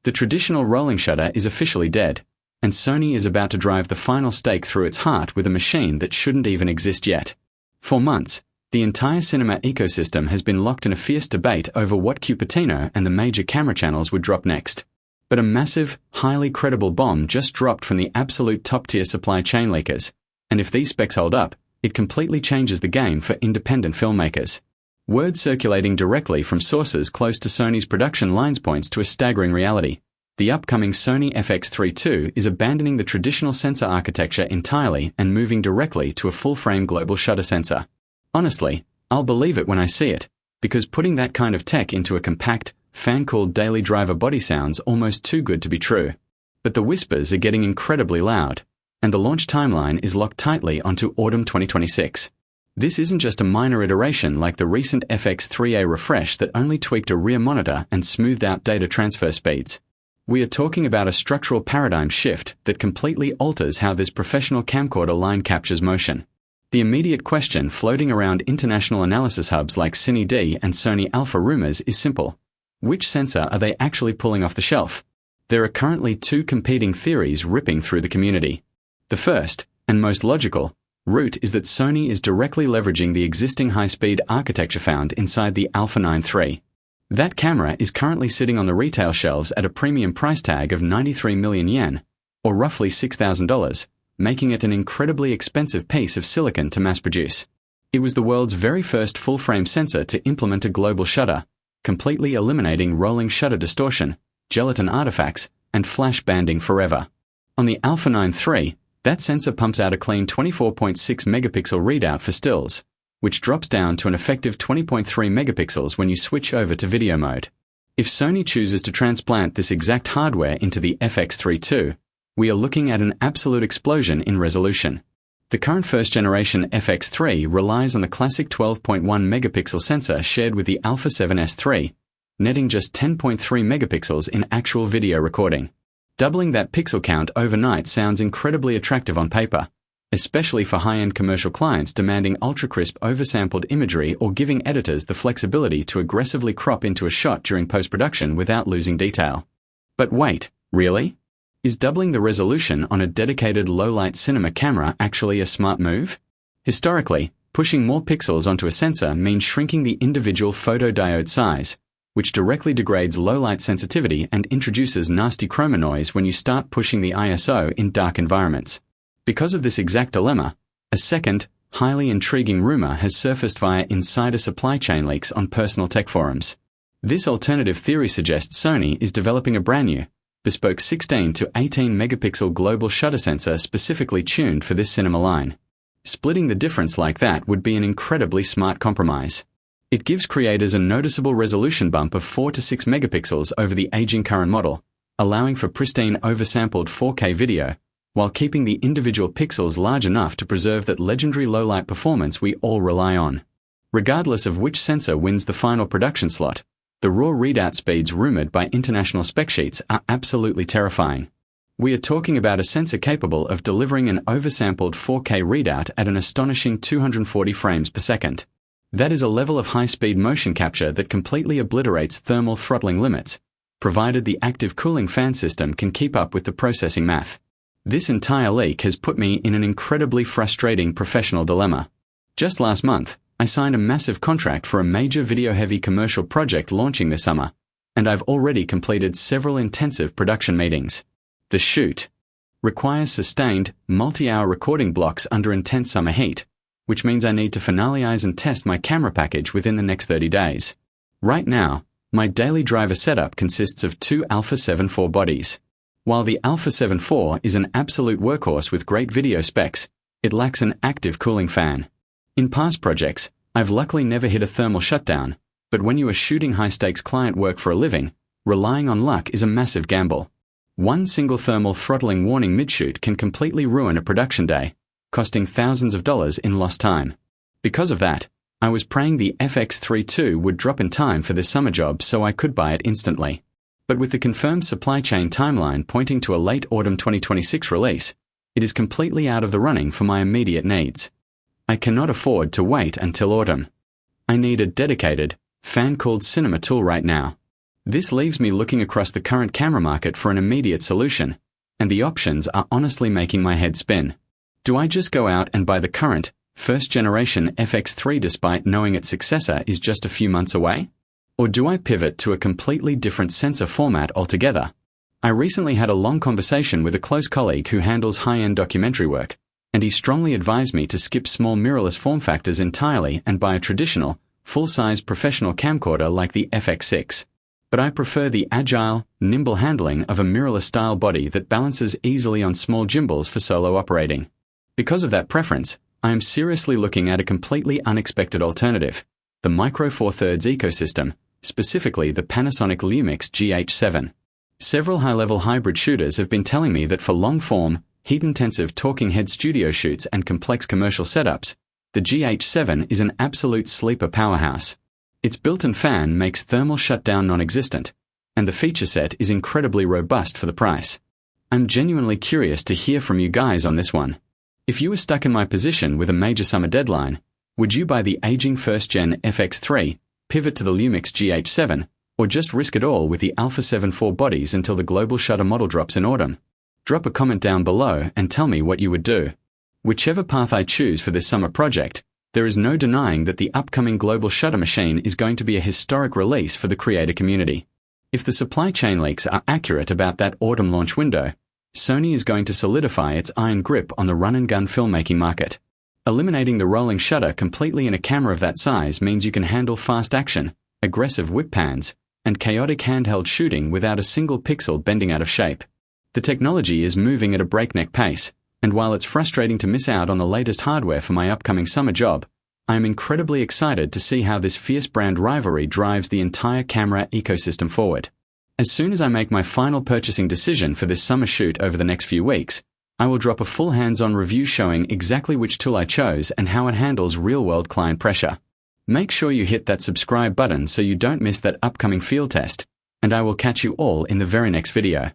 The traditional rolling shutter is officially dead, and Sony is about to drive the final stake through its heart with a machine that shouldn't even exist yet. For months, the entire cinema ecosystem has been locked in a fierce debate over what Cupertino and the major camera channels would drop next. But a massive, highly credible bomb just dropped from the absolute top-tier supply chain leakers, and if these specs hold up, it completely changes the game for independent filmmakers. Word circulating directly from sources close to Sony's production lines points to a staggering reality. The upcoming Sony FX3 II is abandoning the traditional sensor architecture entirely and moving directly to a full-frame global shutter sensor. Honestly, I'll believe it when I see it, because putting that kind of tech into a compact, fan-cooled daily driver body sounds almost too good to be true. But the whispers are getting incredibly loud, and the launch timeline is locked tightly onto autumn 2026. This isn't just a minor iteration like the recent FX3A refresh that only tweaked a rear monitor and smoothed out data transfer speeds. We are talking about a structural paradigm shift that completely alters how this professional camcorder line captures motion. The immediate question floating around international analysis hubs like CineD and Sony Alpha rumors is simple. Which sensor are they actually pulling off the shelf? There are currently two competing theories ripping through the community. The first, and most logical, route is that Sony is directly leveraging the existing high-speed architecture found inside the Alpha 9 III. That camera is currently sitting on the retail shelves at a premium price tag of 93 million yen, or roughly $6,000, making it an incredibly expensive piece of silicon to mass-produce. It was the world's very first full-frame sensor to implement a global shutter, completely eliminating rolling shutter distortion, gelatin artifacts, and flash banding forever. On the Alpha 9 III, that sensor pumps out a clean 24.6 megapixel readout for stills, which drops down to an effective 20.3 megapixels when you switch over to video mode. If Sony chooses to transplant this exact hardware into the FX3 II, we are looking at an absolute explosion in resolution. The current first-generation FX3 relies on the classic 12.1 megapixel sensor shared with the Alpha 7S III, netting just 10.3 megapixels in actual video recording. Doubling that pixel count overnight sounds incredibly attractive on paper, especially for high-end commercial clients demanding ultra-crisp oversampled imagery or giving editors the flexibility to aggressively crop into a shot during post-production without losing detail. But wait, really? Is doubling the resolution on a dedicated low-light cinema camera actually a smart move? Historically, pushing more pixels onto a sensor means shrinking the individual photodiode size, which directly degrades low-light sensitivity and introduces nasty chroma noise when you start pushing the ISO in dark environments. Because of this exact dilemma, a second, highly intriguing rumor has surfaced via insider supply chain leaks on personal tech forums. This alternative theory suggests Sony is developing a brand new, bespoke 16 to 18 megapixel global shutter sensor specifically tuned for this cinema line. Splitting the difference like that would be an incredibly smart compromise. It gives creators a noticeable resolution bump of 4 to 6 megapixels over the aging current model, allowing for pristine oversampled 4K video, while keeping the individual pixels large enough to preserve that legendary low-light performance we all rely on. Regardless of which sensor wins the final production slot, the raw readout speeds rumored by international spec sheets are absolutely terrifying. We are talking about a sensor capable of delivering an oversampled 4K readout at an astonishing 240 frames per second. That is a level of high-speed motion capture that completely obliterates thermal throttling limits, provided the active cooling fan system can keep up with the processing math. This entire leak has put me in an incredibly frustrating professional dilemma. Just last month, I signed a massive contract for a major video-heavy commercial project launching this summer, and I've already completed several intensive production meetings. The shoot requires sustained, multi-hour recording blocks under intense summer heat, which means I need to finalize and test my camera package within the next 30 days. Right now, my daily driver setup consists of two Alpha 7 IV bodies. While the Alpha 7 IV is an absolute workhorse with great video specs, it lacks an active cooling fan. In past projects, I've luckily never hit a thermal shutdown, but when you are shooting high-stakes client work for a living, relying on luck is a massive gamble. One single thermal throttling warning mid-shoot can completely ruin a production day, costing thousands of dollars in lost time. Because of that, I was praying the FX3 II would drop in time for this summer job so I could buy it instantly. But with the confirmed supply chain timeline pointing to a late autumn 2026 release, it is completely out of the running for my immediate needs. I cannot afford to wait until autumn. I need a dedicated, fan-cooled cinema tool right now. This leaves me looking across the current camera market for an immediate solution, and the options are honestly making my head spin. Do I just go out and buy the current, first-generation FX3 despite knowing its successor is just a few months away? Or do I pivot to a completely different sensor format altogether? I recently had a long conversation with a close colleague who handles high-end documentary work, and he strongly advised me to skip small mirrorless form factors entirely and buy a traditional, full-size professional camcorder like the FX6. But I prefer the agile, nimble handling of a mirrorless-style body that balances easily on small gimbals for solo operating. Because of that preference, I am seriously looking at a completely unexpected alternative, the Micro Four Thirds ecosystem, specifically the Panasonic LUMIX GH7. Several high-level hybrid shooters have been telling me that for long-form, heat-intensive talking head studio shoots and complex commercial setups, the GH7 is an absolute sleeper powerhouse. Its built-in fan makes thermal shutdown non-existent, and the feature set is incredibly robust for the price. I'm genuinely curious to hear from you guys on this one. If you were stuck in my position with a major summer deadline, would you buy the aging first-gen FX3, pivot to the LUMIX GH7, or just risk it all with the Alpha 7 IV bodies until the global shutter model drops in autumn? Drop a comment down below and tell me what you would do. Whichever path I choose for this summer project, there is no denying that the upcoming global shutter machine is going to be a historic release for the creator community. If the supply chain leaks are accurate about that autumn launch window, Sony is going to solidify its iron grip on the run-and-gun filmmaking market. Eliminating the rolling shutter completely in a camera of that size means you can handle fast action, aggressive whip pans, and chaotic handheld shooting without a single pixel bending out of shape. The technology is moving at a breakneck pace, and while it's frustrating to miss out on the latest hardware for my upcoming summer job, I am incredibly excited to see how this fierce brand rivalry drives the entire camera ecosystem forward. As soon as I make my final purchasing decision for this summer shoot over the next few weeks, I will drop a full hands-on review showing exactly which tool I chose and how it handles real-world client pressure. Make sure you hit that subscribe button so you don't miss that upcoming field test, and I will catch you all in the very next video.